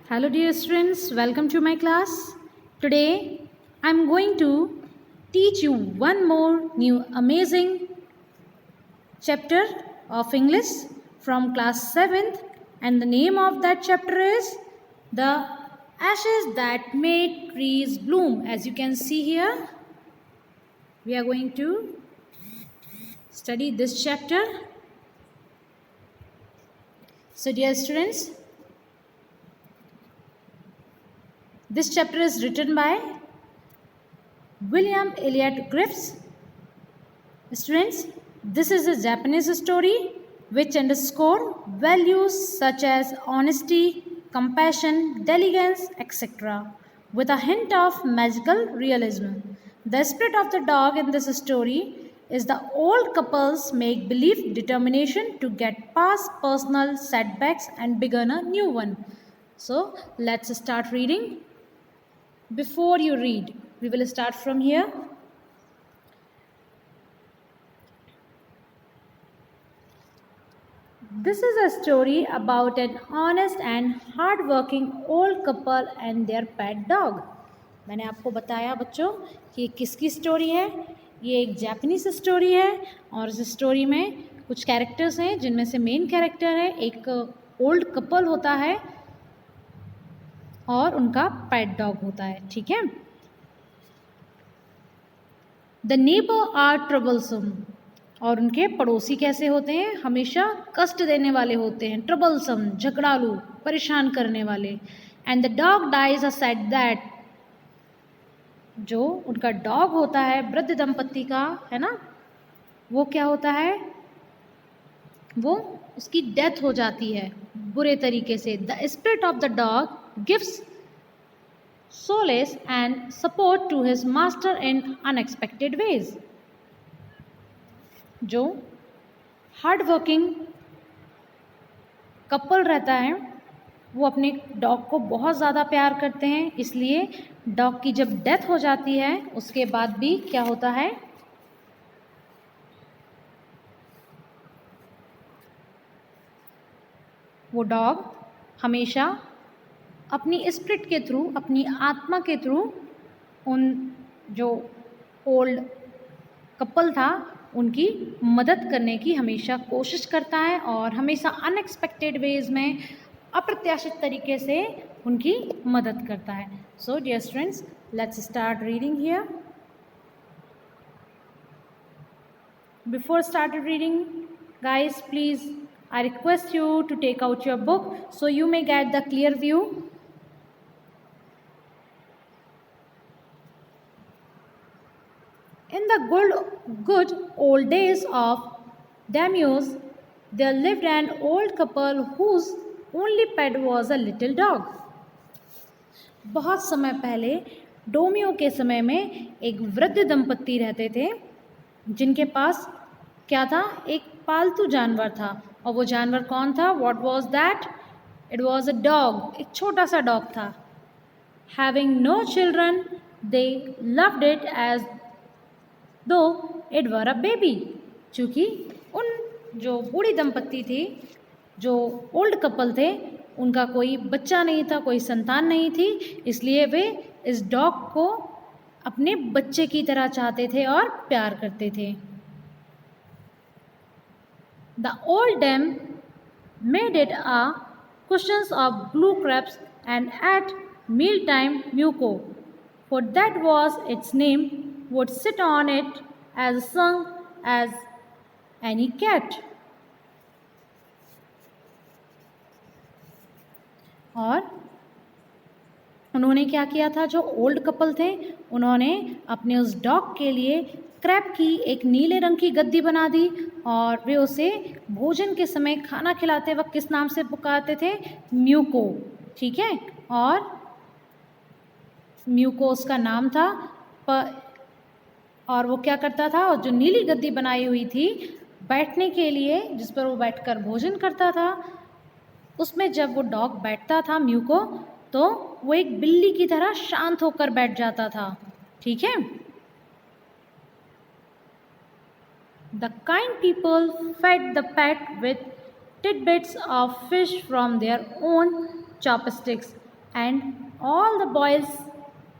Hello dear students, welcome to my class. Today I am going to teach you one more new amazing chapter of English from class 7th, and the name of that chapter is The Ashes That Made Trees Bloom. As you can see here, we are going to study this chapter. So dear students, this chapter is written by William Elliott Griffiths. Students, this is a Japanese story which underscore values such as honesty, compassion, diligence, etc. with a hint of magical realism. The spirit of the dog in this story is the old couple's make-believe determination to get past personal setbacks and begin a new one. So, let's start reading. Before you read, we will start from here. This is a story about an honest and hard-working old couple and their pet dog. मैंने आपको बताया बच्चों कि ये किसकी story है. ये एक जापानीज स्टोरी है और इस स्टोरी में कुछ कैरेक्टर्स हैं जिनमें से मेन कैरेक्टर है एक ओल्ड कपल होता है और उनका पेट डॉग होता है. ठीक है. द नेबर आर ट्रबलसम, और उनके पड़ोसी कैसे होते हैं? हमेशा कष्ट देने वाले होते हैं. ट्रबलसम, झगड़ालू, परेशान करने वाले. And the dog dies a sad death, जो उनका डॉग होता है वृद्ध दंपत्ति का, है ना, वो क्या होता है? वो उसकी डेथ हो जाती है बुरे तरीके से. The spirit of the dog gives solace and support to his master in unexpected ways. जो हार्ड वर्किंग कपल रहता है वो अपने डॉग को बहुत ज़्यादा प्यार करते हैं, इसलिए डॉग की जब डेथ हो जाती है उसके बाद भी क्या होता है? वो डॉग हमेशा अपनी स्पिरिट के थ्रू, अपनी आत्मा के थ्रू उन जो ओल्ड कपल था उनकी मदद करने की हमेशा कोशिश करता है और हमेशा अनएक्सपेक्टेड वेज में, अप्रत्याशित तरीके से उनकी मदद करता है. So dear students, let's start reading here. Before start reading, guys, please, I request you to take out your book so you may get the clear view. In the good old days of Daimyos, there lived an old couple whose only pet was a little dog. बहुत समय पहले डोमियो के समय में एक वृद्ध दंपत्ति रहते थे जिनके पास क्या था? एक पालतू जानवर था. और वो जानवर कौन था? What was that? It was a dog. एक छोटा सा डॉग था. Having no children, they loved it as though it were a baby. चूँकि उन जो बूढ़ी दंपत्ति थी, जो ओल्ड कपल थे, उनका कोई बच्चा नहीं था, कोई संतान नहीं थी, इसलिए वे इस डॉग को अपने बच्चे की तरह चाहते थे और प्यार करते थे. The old dame made it a cushions of blue crabs and at mealtime Muko, for that was its name, would sit on it as young as any cat. और उन्होंने क्या किया था? जो ओल्ड कपल थे उन्होंने अपने उस डॉग के लिए क्रैब की एक नीले रंग की गद्दी बना दी और वे उसे भोजन के समय खाना खिलाते वक्त किस नाम से पुकारते थे? म्यूको. ठीक है. और म्यूको उसका नाम था. और वो क्या करता था? और जो नीली गद्दी बनाई हुई थी बैठने के लिए, जिस पर वो बैठकर भोजन करता था, उसमें जब वो डॉग बैठता था म्यूको, तो वो एक बिल्ली की तरह शांत होकर बैठ जाता था. ठीक है. The kind people fed the pet with tidbits of fish from their own chopsticks and all the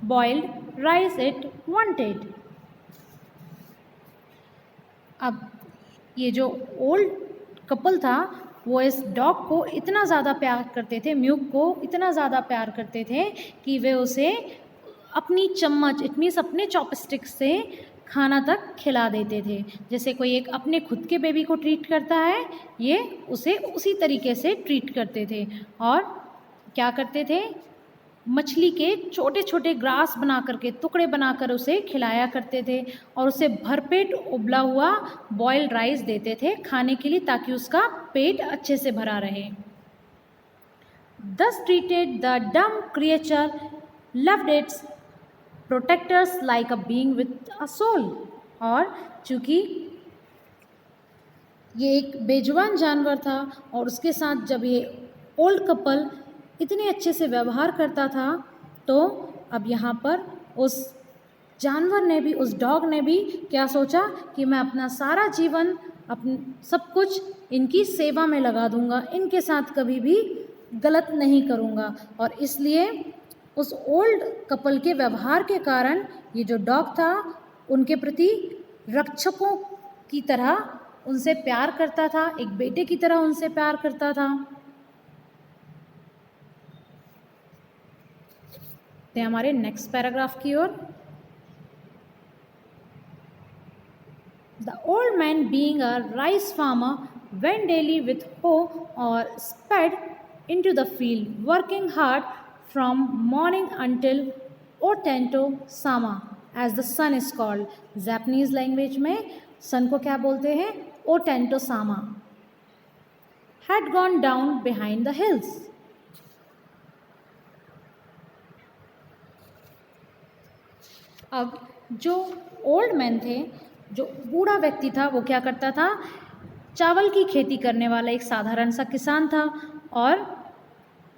boiled rice it wanted. अब ये जो ओल्ड कपल था वो इस डॉग को इतना ज़्यादा प्यार करते थे, म्यूक को इतना ज़्यादा प्यार करते थे कि वे उसे अपनी चम्मच, इट मीन्स अपने चॉपस्टिक से खाना तक खिला देते थे। जैसे कोई एक अपने खुद के बेबी को ट्रीट करता है, ये उसे उसी तरीके से ट्रीट करते थे। और क्या करते थे, मछली के छोटे छोटे ग्रास बना करके, टुकड़े बनाकर उसे खिलाया करते थे और उसे भरपेट उबला हुआ बॉइल्ड राइस देते थे खाने के लिए, ताकि उसका पेट अच्छे से भरा रहे। Thus treated, the dumb creature loved its protectors like a being with a soul. और चूँकि ये एक बेजुबान जानवर था और उसके साथ जब ये ओल्ड कपल इतने अच्छे से व्यवहार करता था, तो अब यहाँ पर उस जानवर ने भी, उस डॉग ने भी क्या सोचा कि मैं अपना सारा जीवन, सब कुछ इनकी सेवा में लगा दूंगा, इनके साथ कभी भी गलत नहीं करूंगा। और इसलिए उस ओल्ड कपल के व्यवहार के कारण ये जो डॉग था उनके प्रति रक्षकों की तरह उनसे प्यार करता था, एक बेटे की तरह उनसे प्यार करता था। तो हमारे नेक्स्ट पैराग्राफ की ओर। The old man, being a rice farmer, went daily with hoe or spade into the field, working hard from morning until Otento Sama, as the sun is called. Japanese language में sun को क्या बोलते हैं? Otento Sama. Had gone down behind the hills. अब जो old man थे, जो बूढ़ा व्यक्ति था, वो क्या करता था, चावल की खेती करने वाला एक साधारण सा किसान था और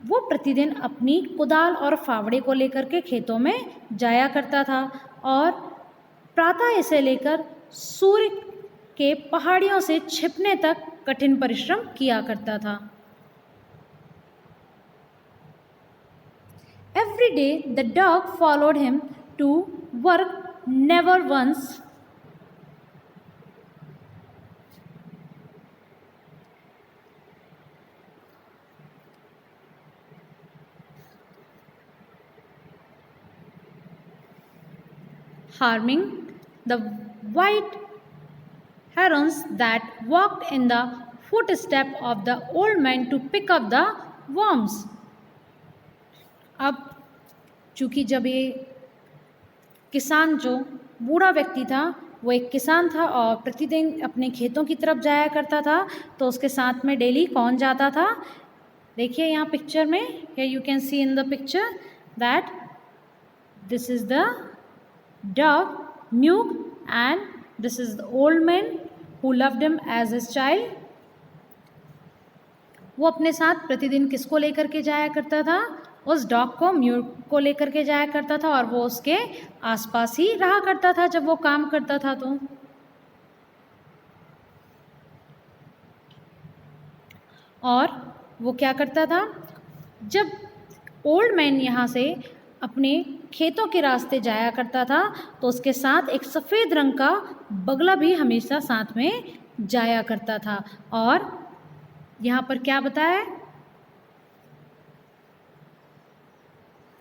वो प्रतिदिन अपनी कुदाल और फावड़े को लेकर के खेतों में जाया करता था और प्रातः इसे लेकर सूर्य के पहाड़ियों से छिपने तक कठिन परिश्रम किया करता था। Every day the dog followed him to work, never once harming the white herons that walked in the footstep of the old man to pick up the worms. अब चूँकि जब ये किसान, जो बूढ़ा व्यक्ति था, वो एक किसान था और प्रतिदिन अपने खेतों की तरफ जाया करता था, तो उसके साथ में डेली कौन जाता था? देखिए यहाँ पिक्चर में, here you can see in the picture that this is the dog Nuke and this is the old man who loved him as his child. वो अपने साथ प्रतिदिन किसको लेकर के जाया करता था? उस डॉग को, म्यूक को लेकर के जाया करता था और वो उसके आसपास ही रहा करता था जब वो काम करता था। तो और वो क्या करता था, जब ओल्ड मैन यहाँ से अपने खेतों के रास्ते जाया करता था तो उसके साथ एक सफ़ेद रंग का बगला भी हमेशा साथ में जाया करता था। और यहाँ पर क्या बताया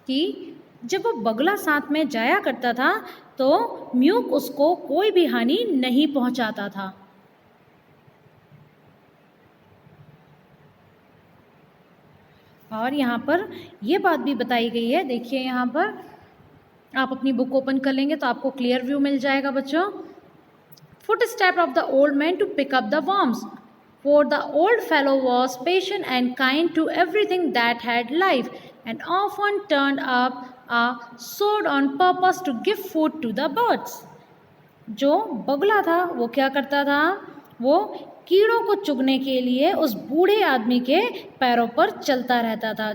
कि जब वो बगला साथ में जाया करता था तो म्यूक उसको कोई भी हानि नहीं पहुंचाता था। और यहाँ पर ये बात भी बताई गई है, देखिए यहाँ पर आप अपनी बुक ओपन कर लेंगे तो आपको क्लियर व्यू मिल जाएगा बच्चों। Footstep of the old man to pick up the worms, for the old fellow was patient and kind to everything that had life, and often turned up a sword on purpose to give food to the birds. जो बगुला था वो क्या करता था, वो कीड़ों को चुगने के लिए उस बूढ़े आदमी के पैरों पर चलता रहता था।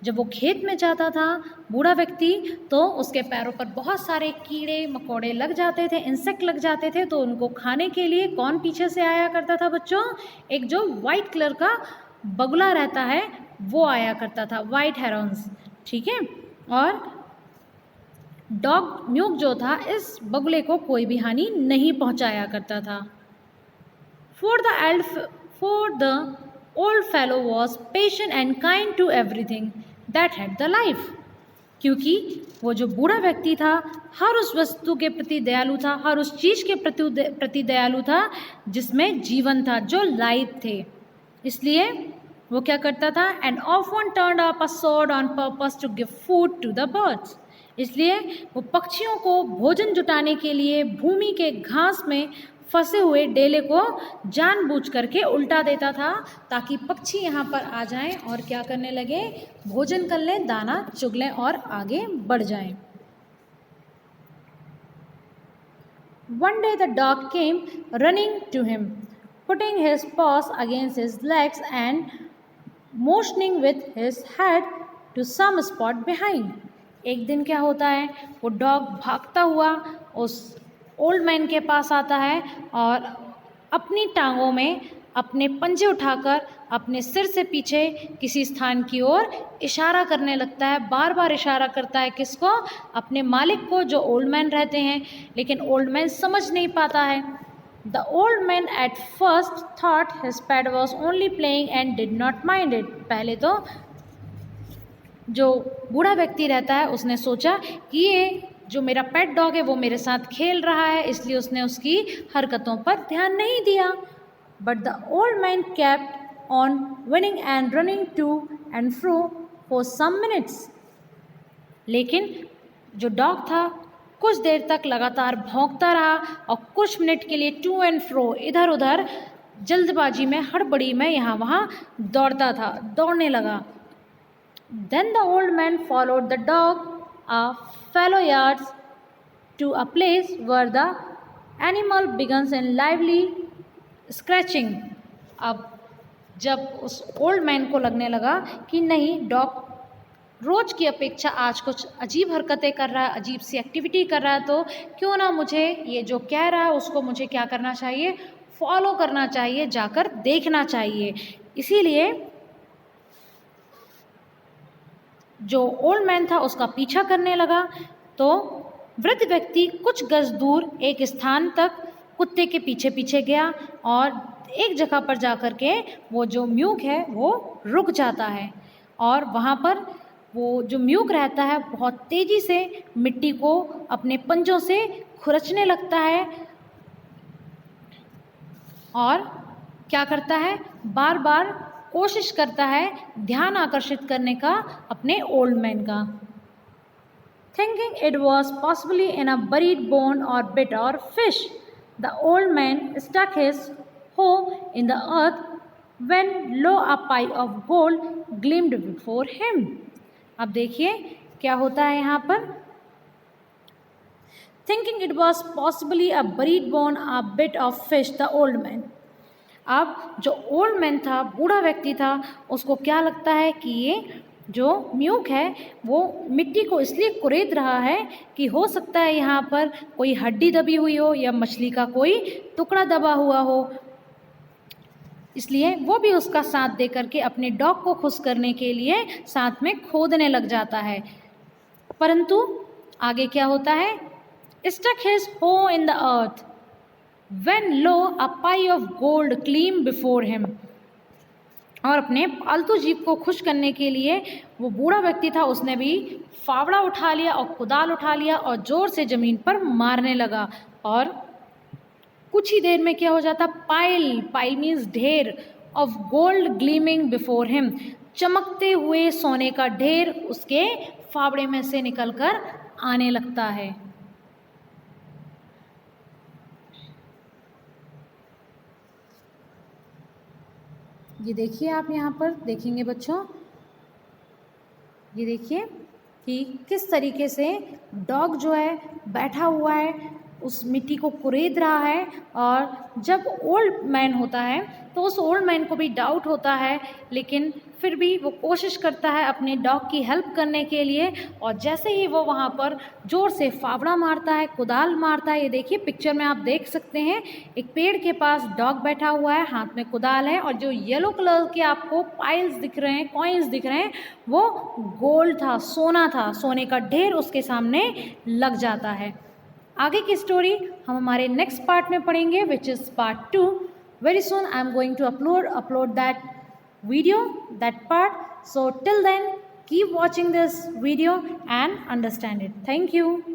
जब वो खेत में जाता था बूढ़ा व्यक्ति, तो उसके पैरों पर बहुत सारे कीड़े मकोड़े लग जाते थे, इंसेक्ट लग जाते थे, तो उनको खाने के लिए कौन पीछे से आया करता था बच्चों? एक जो वाइट कलर का बगुला रहता है वो आया करता था, वाइट हेरॉन्स। ठीक है। और डॉग म्यूक जो था इस बगुले को कोई भी हानि नहीं पहुंचाया करता था। For the old fellow was patient and kind to everything that had the life. क्योंकि वो जो बूढ़ा व्यक्ति था हर उस वस्तु के प्रति दयालु था, हर उस चीज़ के प्रति दयालु था जिसमें जीवन था, जो लाइव थे। इसलिए वो क्या करता था, and often turned up a sword on purpose to give food to the birds. इसलिए वो पक्षियों को भोजन जुटाने के लिए भूमि के घास में फंसे हुए डेले को जानबूझ करके उल्टा देता था, ताकि पक्षी यहाँ पर आ जाएं और क्या करने लगे, भोजन कर लें, दाना चुग लें और आगे बढ़ जाएं। One day the dog came running to him, putting his paws against his legs and motioning with his head to some spot behind. एक दिन क्या होता है, वो डॉग भागता हुआ उस ओल्ड मैन के पास आता है और अपनी टांगों में अपने पंजे उठाकर अपने सिर से पीछे किसी स्थान की ओर इशारा करने लगता है। बार बार इशारा करता है, किसको, अपने मालिक को, जो ओल्ड मैन रहते हैं। लेकिन ओल्ड मैन समझ नहीं पाता है। The old man at first thought his pet was only playing and did not mind it. पहले तो जो बूढ़ा व्यक्ति रहता है उसने सोचा कि ये जो मेरा पेट डॉग है वो मेरे साथ खेल रहा है, इसलिए उसने उसकी हरकतों पर ध्यान नहीं दिया। But the old man kept on whining and running to and fro for some minutes. लेकिन जो डॉग था कुछ देर तक लगातार भौंकता रहा और कुछ मिनट के लिए टू एंड फ्रो, इधर उधर जल्दबाजी में, हड़बड़ी में यहाँ वहाँ दौड़ता था, दौड़ने लगा। Then the old man followed the dog a fellow yards to a place where the animal begins in lively scratching. अब जब उस ओल्ड मैन को लगने लगा कि नहीं, डॉग रोज़ की अपेक्षा आज कुछ अजीब हरकतें कर रहा है, अजीब सी एक्टिविटी कर रहा है, तो क्यों ना मुझे ये जो कह रहा है उसको मुझे क्या करना चाहिए, फॉलो करना चाहिए, जाकर देखना चाहिए। इसीलिए जो ओल्ड मैन था उसका पीछा करने लगा। तो वृद्ध व्यक्ति कुछ गज दूर एक स्थान तक कुत्ते के पीछे पीछे गया और एक जगह पर जाकर के वो जो म्यूक है वो रुक जाता है और वहाँ पर वो जो म्यूक रहता है बहुत तेज़ी से मिट्टी को अपने पंजों से खुरचने लगता है और क्या करता है, बार बार कोशिश करता है ध्यान आकर्षित करने का अपने ओल्ड मैन का। Thinking it was possibly in a buried bone or bit or fish, the old man stuck his hoe in the earth when lo a pile of gold gleamed before him. अब देखिए क्या होता है यहाँ पर। Thinking it was possibly a buried bone, a bit of fish, the old man. अब जो old man था, बूढ़ा व्यक्ति था, उसको क्या लगता है कि ये जो म्यूक है वो मिट्टी को इसलिए कुरेद रहा है कि हो सकता है यहाँ पर कोई हड्डी दबी हुई हो या मछली का कोई टुकड़ा दबा हुआ हो। इसलिए वो भी उसका साथ दे करके अपने डॉग को खुश करने के लिए साथ में खोदने लग जाता है। परंतु आगे क्या होता है, स्टक हिज हो in the earth when lo a pile of gold gleamed before him। और अपने पालतू जीव को खुश करने के लिए वो बूढ़ा व्यक्ति था, उसने भी फावड़ा उठा लिया और कुदाल उठा लिया और जोर से ज़मीन पर मारने लगा। और कुछ ही देर में क्या हो जाता, पाइल मीन्स ढेर, of gold gleaming before him, चमकते हुए सोने का ढेर उसके फावड़े में से निकलकर आने लगता है। ये देखिए, आप यहाँ पर देखेंगे बच्चों, ये देखिए कि किस तरीके से डॉग जो है बैठा हुआ है उस मिट्टी को कुरेद रहा है। और जब ओल्ड मैन होता है तो उस ओल्ड मैन को भी डाउट होता है, लेकिन फिर भी वो कोशिश करता है अपने डॉग की हेल्प करने के लिए। और जैसे ही वो वहाँ पर ज़ोर से फावड़ा मारता है, कुदाल मारता है, ये देखिए पिक्चर में आप देख सकते हैं, एक पेड़ के पास डॉग बैठा हुआ है, हाथ में कुदाल है, और जो येलो कलर के आपको पाइल्स दिख रहे हैं, कॉइन्स दिख रहे हैं, वो गोल्ड था, सोना था, सोने का ढेर उसके सामने लग जाता है। आगे की स्टोरी हम हमारे नेक्स्ट पार्ट में पढ़ेंगे, which is part 2। Very soon I am going to upload that video, that part. So till then, keep watching this video and understand it. Thank you.